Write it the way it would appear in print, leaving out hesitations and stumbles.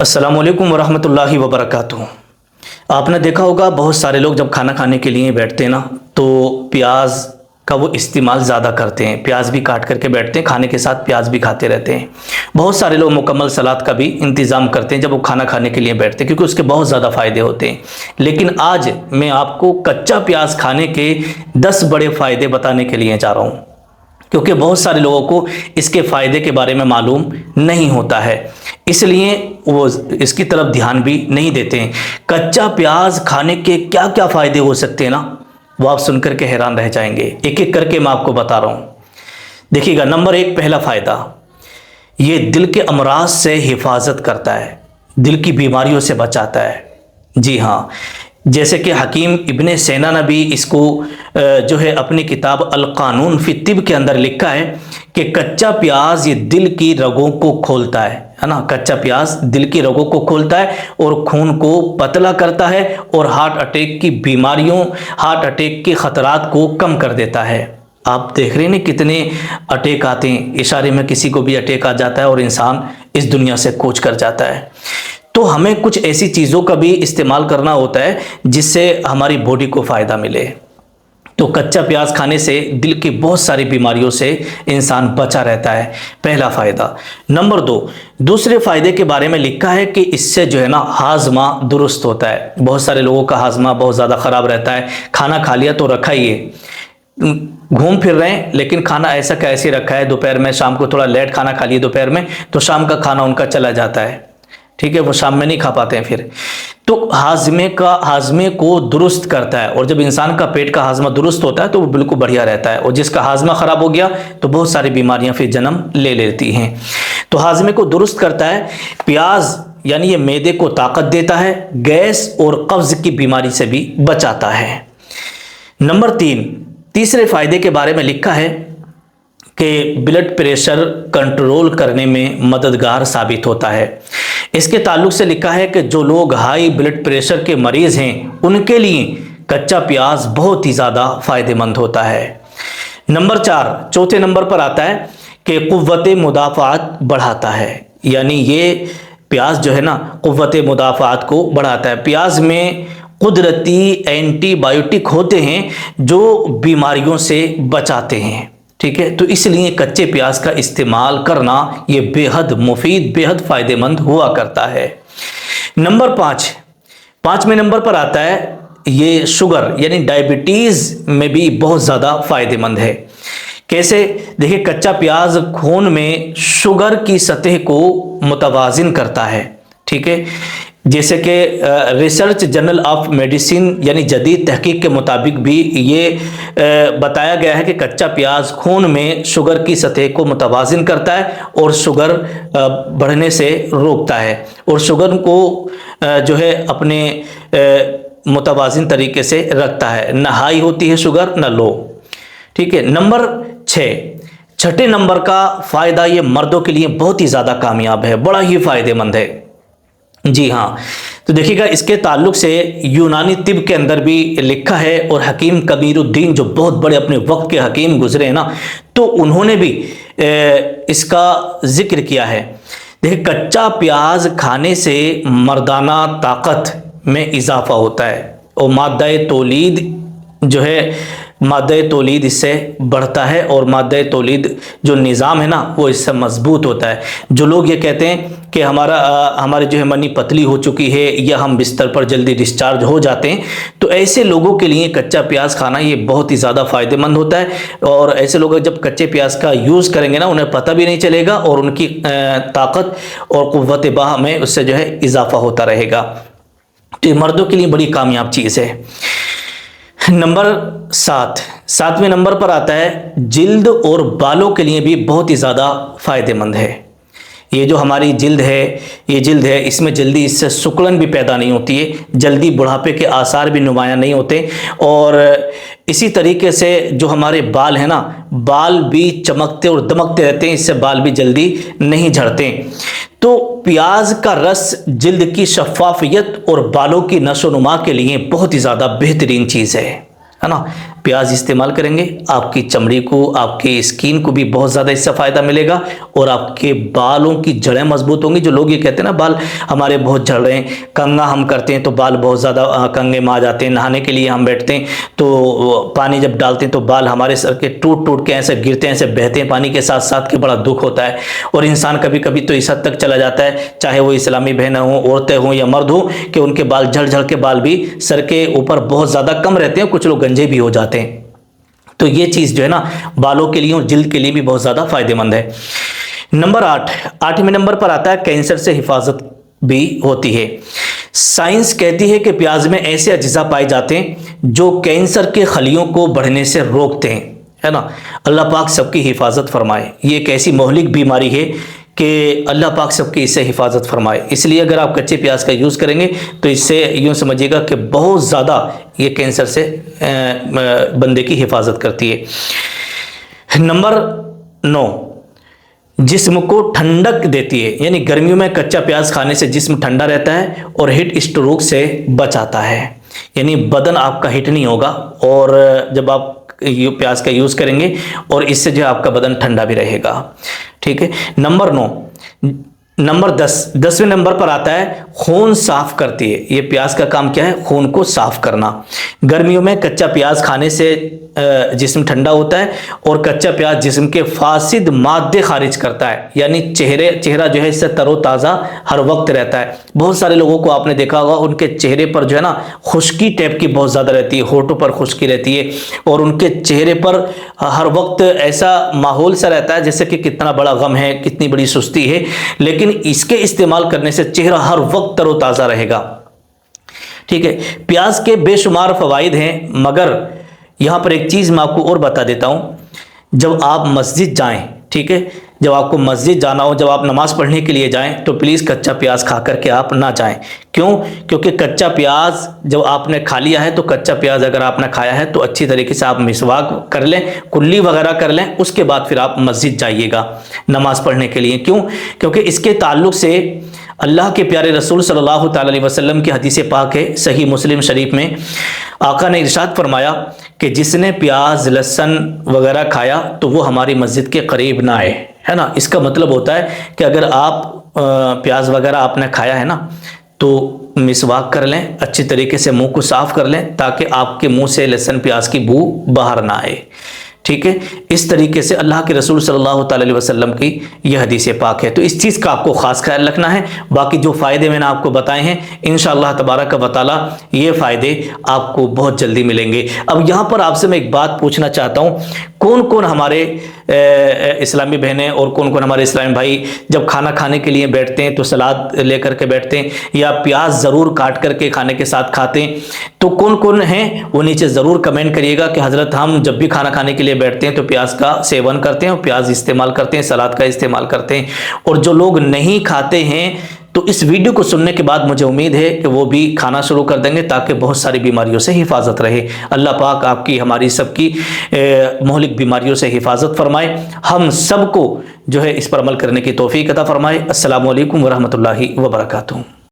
अस्सलाम वालेकुम वरहमतुल्लाहि वबरकातुहू। आपने देखा होगा बहुत सारे लोग जब खाना खाने के लिए बैठते हैं ना, तो प्याज का वो इस्तेमाल ज़्यादा करते हैं। प्याज भी काट करके बैठते हैं, खाने के साथ प्याज भी खाते रहते हैं। बहुत सारे लोग मुकम्मल सलाद का भी इंतज़ाम करते हैं जब वो खाना खाने के लिए बैठते हैं, क्योंकि उसके बहुत ज़्यादा फ़ायदे होते हैं। लेकिन आज मैं आपको कच्चा प्याज खाने के 10 बड़े फ़ायदे बताने के लिए जा रहा हूँ, क्योंकि बहुत सारे लोगों को इसके फ़ायदे के बारे में मालूम नहीं होता है, इसलिए वो इसकी तरफ ध्यान भी नहीं देते हैं। कच्चा प्याज खाने के क्या क्या फ़ायदे हो सकते हैं ना, वो आप सुनकर के हैरान रह जाएंगे। एक एक करके मैं आपको बता रहा हूँ। देखिएगा, नंबर 1 पहला फ़ायदा, ये दिल के अमराज से हिफाजत करता है, दिल की बीमारियों से बचाता है। जी हाँ, जैसे कि हकीम इब्ने सीना ने भी इसको जो है अपनी किताब अल कानून फी तिब के अंदर लिखा है कि कच्चा प्याज ये दिल की रगों को खोलता है ना। कच्चा प्याज दिल की रगों को खोलता है और खून को पतला करता है और हार्ट अटैक की बीमारियों, हार्ट अटैक के ख़तरात को कम कर देता है। आप देख रहे हैं कितने अटैक आते हैं, इशारे में किसी को भी अटैक आ जाता है और इंसान इस दुनिया से कूच कर जाता है। तो हमें कुछ ऐसी चीज़ों का भी इस्तेमाल करना होता है जिससे हमारी बॉडी को फ़ायदा मिले। तो कच्चा प्याज खाने से दिल की बहुत सारी बीमारियों से इंसान बचा रहता है, पहला फ़ायदा। नंबर 2, दूसरे फ़ायदे के बारे में लिखा है कि इससे जो है ना हाजमा दुरुस्त होता है। बहुत सारे लोगों का हाजमा बहुत ज़्यादा ख़राब रहता है। खाना खा लिया तो रखा ही है, घूम फिर रहे हैं, लेकिन खाना ऐसा कैसे रखा है, दोपहर में शाम को थोड़ा लेट खाना खा लिए दोपहर में, तो शाम का खाना उनका चला जाता है। ठीक है, वो शाम में नहीं खा पाते हैं फिर। तो हाजमे को दुरुस्त करता है, और जब इंसान का पेट का हाजमा दुरुस्त होता है तो वो बिल्कुल बढ़िया रहता है। और जिसका हाजमा ख़राब हो गया तो बहुत सारी बीमारियां फिर जन्म ले लेती हैं। तो हाजमे को दुरुस्त करता है प्याज, यानी ये मैदे को ताकत देता है, गैस और कब्ज़ की बीमारी से भी बचाता है। नंबर 3, तीसरे फ़ायदे के बारे में लिखा है कि ब्लड प्रेशर कंट्रोल करने में मददगार साबित होता है। इसके ताल्लुक से लिखा है कि जो लोग हाई ब्लड प्रेशर के मरीज़ हैं उनके लिए कच्चा प्याज बहुत ही ज़्यादा फ़ायदेमंद होता है। नंबर 4, चौथे नंबर पर आता है कि क़ुव्वत मुदाफ़ात बढ़ाता है, यानी ये प्याज जो है ना क़ुव्वत मुदाफ़ात को बढ़ाता है। प्याज में कुदरती एंटीबायोटिक होते हैं जो बीमारियों से बचाते हैं। ठीक है, तो इसलिए कच्चे प्याज का इस्तेमाल करना ये बेहद मुफीद, बेहद फ़ायदेमंद हुआ करता है। नंबर 5, 5वें नंबर पर आता है ये शुगर यानी डायबिटीज़ में भी बहुत ज़्यादा फ़ायदेमंद है। कैसे? देखिए, कच्चा प्याज खून में शुगर की सतह को मुतवाज़िन करता है। ठीक है, जैसे कि रिसर्च जर्नल ऑफ मेडिसिन यानी जदीद तहकीक के मुताबिक भी ये बताया गया है कि कच्चा प्याज खून में शुगर की सतह को मुतवाज़िन करता है और शुगर बढ़ने से रोकता है, और शुगर को जो है अपने मुतवाज़िन तरीके से रखता है। न हाई होती है शुगर, न लो। ठीक है। नंबर 6, छठे नंबर का फ़ायदा ये मर्दों के लिए बहुत ही ज़्यादा कामयाब है, बड़ा ही फ़ायदेमंद है। जी हाँ, तो देखिएगा, इसके ताल्लुक से यूनानी तिब के अंदर भी लिखा है, और हकीम कबीरुद्दीन जो बहुत बड़े अपने वक्त के हकीम गुजरे हैं ना, तो उन्होंने भी इसका जिक्र किया है। देखिए, कच्चा प्याज खाने से मर्दाना ताकत में इजाफा होता है, और मादा तौलीद जो है, मादा तौलीद इससे बढ़ता है, और मादा तौलीद जो निज़ाम है ना वो इससे मजबूत होता है। जो लोग ये कहते हैं कि हमारे जो है मनी पतली हो चुकी है, या हम बिस्तर पर जल्दी डिस्चार्ज हो जाते हैं, तो ऐसे लोगों के लिए कच्चा प्याज खाना ये बहुत ही ज़्यादा फ़ायदेमंद होता है। और ऐसे लोग जब कच्चे प्याज का यूज़ करेंगे ना, उन्हें पता भी नहीं चलेगा, और उनकी ताकत और क़ुव्वत बाह में उससे जो है इजाफा होता रहेगा। तो ये मर्दों के लिए बड़ी कामयाब चीज़ है। नंबर 7, 7वें नंबर पर आता है जिल्द और बालों के लिए भी बहुत ही ज़्यादा फ़ायदेमंद है। ये जो हमारी जिल्द है, इसमें जल्दी इससे सिकुड़न भी पैदा नहीं होती है, जल्दी बुढ़ापे के आसार भी नुमायाँ नहीं होते, और इसी तरीके से जो हमारे बाल हैं ना, बाल भी चमकते और दमकते रहते हैं, इससे बाल भी जल्दी नहीं झड़ते। तो प्याज का रस जिल्द की शफाफियत और बालों की नशोनुमा के लिए बहुत ही ज़्यादा बेहतरीन चीज़ है ना। پیاز استعمال کریں گے آپ کی چمڑی کو، آپ کی اسکین کو بھی بہت زیادہ اس سے فائدہ ملے گا، اور آپ کے بالوں کی جڑیں مضبوط ہوں گی۔ جو لوگ یہ کہتے ہیں نا بال ہمارے بہت جھڑ رہے ہیں، کنگھا ہم کرتے ہیں تو بال بہت زیادہ کنگھے میں آ جاتے ہیں، نہانے کے لیے ہم بیٹھتے ہیں تو پانی جب ڈالتے ہیں تو بال ہمارے سر کے ٹوٹ ٹوٹ کے ایسے گرتے ہیں، ایسے بہتے ہیں پانی کے ساتھ ساتھ، کہ بڑا دکھ ہوتا ہے۔ اور انسان کبھی کبھی تو اس حد تک چلا جاتا ہے، چاہے وہ اسلامی بہنیں ہوں، عورتیں ہوں یا مرد ہوں، کہ ان کے بال جھڑ جھڑ کے بال بھی سر کے اوپر بہت زیادہ کم رہتے ہیں، کچھ لوگ گنجے بھی ہو جاتے ہیں۔ تو یہ چیز جو ہے نا بالوں کے لیے اور جلد کے لیے بھی بہت زیادہ فائدہ مند ہے۔ نمبر 8، 8ویں نمبر پر آتا ہے کینسر سے حفاظت بھی ہوتی ہے۔ سائنس کہتی ہے کہ پیاز میں ایسے اجزاء پائے جاتے ہیں جو کینسر کے خلیوں کو بڑھنے سے روکتے ہیں، ہے نا۔ اللہ پاک سب کی حفاظت فرمائے۔ یہ ایک ایسی مہلک بیماری ہے کہ اللہ پاک سب کی اس سے حفاظت فرمائے۔ اس لیے اگر آپ کچے پیاز کا یوز کریں گے تو اس سے یوں سمجھیے گا کہ بہت زیادہ یہ کینسر سے بندے کی حفاظت کرتی ہے۔ نمبر 9، جسم کو ٹھنڈک دیتی ہے، یعنی گرمیوں میں کچا پیاز کھانے سے جسم ٹھنڈا رہتا ہے اور ہیٹ اسٹروک سے بچاتا ہے، یعنی بدن آپ کا ہیٹ نہیں ہوگا، اور جب آپ پیاز کا یوز کریں گے اور اس سے جو آپ کا بدن ٹھنڈا بھی رہے گا، ٹھیک ہے۔ نمبر 9، نمبر 10، 10ویں نمبر پر آتا ہے خون صاف کرتی ہے۔ یہ پیاز کا کام کیا ہے؟ خون کو صاف کرنا۔ گرمیوں میں کچا پیاز کھانے سے جسم ٹھنڈا ہوتا ہے، اور کچا پیاز جسم کے فاسد مادے خارج کرتا ہے، یعنی چہرہ جو ہے اس سے تر و تازہ ہر وقت رہتا ہے۔ بہت سارے لوگوں کو آپ نے دیکھا ہوگا ان کے چہرے پر جو ہے نا خشکی ٹائپ کی بہت زیادہ رہتی ہے، ہونٹوں پر خشکی رہتی ہے، اور ان کے چہرے پر ہر وقت ایسا ماحول سا رہتا ہے جیسے کہ کتنا بڑا غم ہے، کتنی بڑی سستی ہے، لیکن اس کے استعمال کرنے سے چہرہ ہر وقت تر و تازہ رہے گا، ٹھیک ہے۔ پیاز کے بے شمار فوائد ہیں، مگر یہاں پر ایک چیز میں آپ کو اور بتا دیتا ہوں۔ جب آپ مسجد جائیں، ٹھیک ہے، جب آپ کو مسجد جانا ہو، جب آپ نماز پڑھنے کے لیے جائیں تو پلیز کچا پیاز کھا کر کے آپ نہ جائیں۔ کیوں؟ کیونکہ کچا پیاز جب آپ نے کھا لیا ہے تو کچا پیاز اگر آپ نے کھایا ہے تو اچھی طریقے سے آپ مسواک کر لیں، کلی وغیرہ کر لیں، اس کے بعد پھر آپ مسجد جائیے گا نماز پڑھنے کے لیے۔ کیوں؟ کیونکہ اس کے تعلق سے اللہ کے پیارے رسول صلی اللہ تعالی علیہ وسلم کی حدیث پاک ہے، صحیح مسلم شریف میں آقا نے ارشاد فرمایا کہ جس نے پیاز لہسن وغیرہ کھایا تو وہ ہماری مسجد کے قریب نہ آئے، ہے نا۔ اس کا مطلب ہوتا ہے کہ اگر آپ پیاز وغیرہ آپ نے کھایا ہے نا تو مسواک کر لیں، اچھی طریقے سے منہ کو صاف کر لیں تاکہ آپ کے منہ سے لہسن پیاز کی بو باہر نہ آئے، ٹھیک ہے۔ اس طریقے سے اللہ کے رسول صلی اللہ تعالی علیہ وسلم کی یہ حدیث پاک ہے، تو اس چیز کا آپ کو خاص خیال رکھنا ہے۔ باقی جو فائدے میں نے آپ کو بتائے ہیں انشاءاللہ تبارک و تعالی یہ فائدے آپ کو بہت جلدی ملیں گے۔ اب یہاں پر آپ سے میں ایک بات پوچھنا چاہتا ہوں، کون کون ہمارے اسلامی بہنیں اور کون کون ہمارے اسلامی بھائی جب کھانا کھانے کے لیے بیٹھتے ہیں تو سلاد لے کر کے بیٹھتے ہیں یا پیاز ضرور کاٹ کر کے کھانے کے ساتھ کھاتے ہیں؟ تو کون کون ہیں وہ نیچے ضرور کمنٹ کریے گا کہ حضرت ہم جب بھی کھانا کھانے کے لیے بیٹھتے ہیں تو پیاز کا سیون کرتے ہیں، اور پیاز استعمال کرتے ہیں، سلاد کا استعمال کرتے ہیں۔ اور جو لوگ نہیں کھاتے ہیں تو اس ویڈیو کو سننے کے بعد مجھے امید ہے کہ وہ بھی کھانا شروع کر دیں گے تاکہ بہت ساری بیماریوں سے حفاظت رہے۔ اللہ پاک آپ کی ہماری سب کی مہلک بیماریوں سے حفاظت فرمائے، ہم سب کو جو ہے اس پر عمل کرنے کی توفیق عطا فرمائے۔ السلام علیکم ورحمۃ اللہ وبرکاتہ۔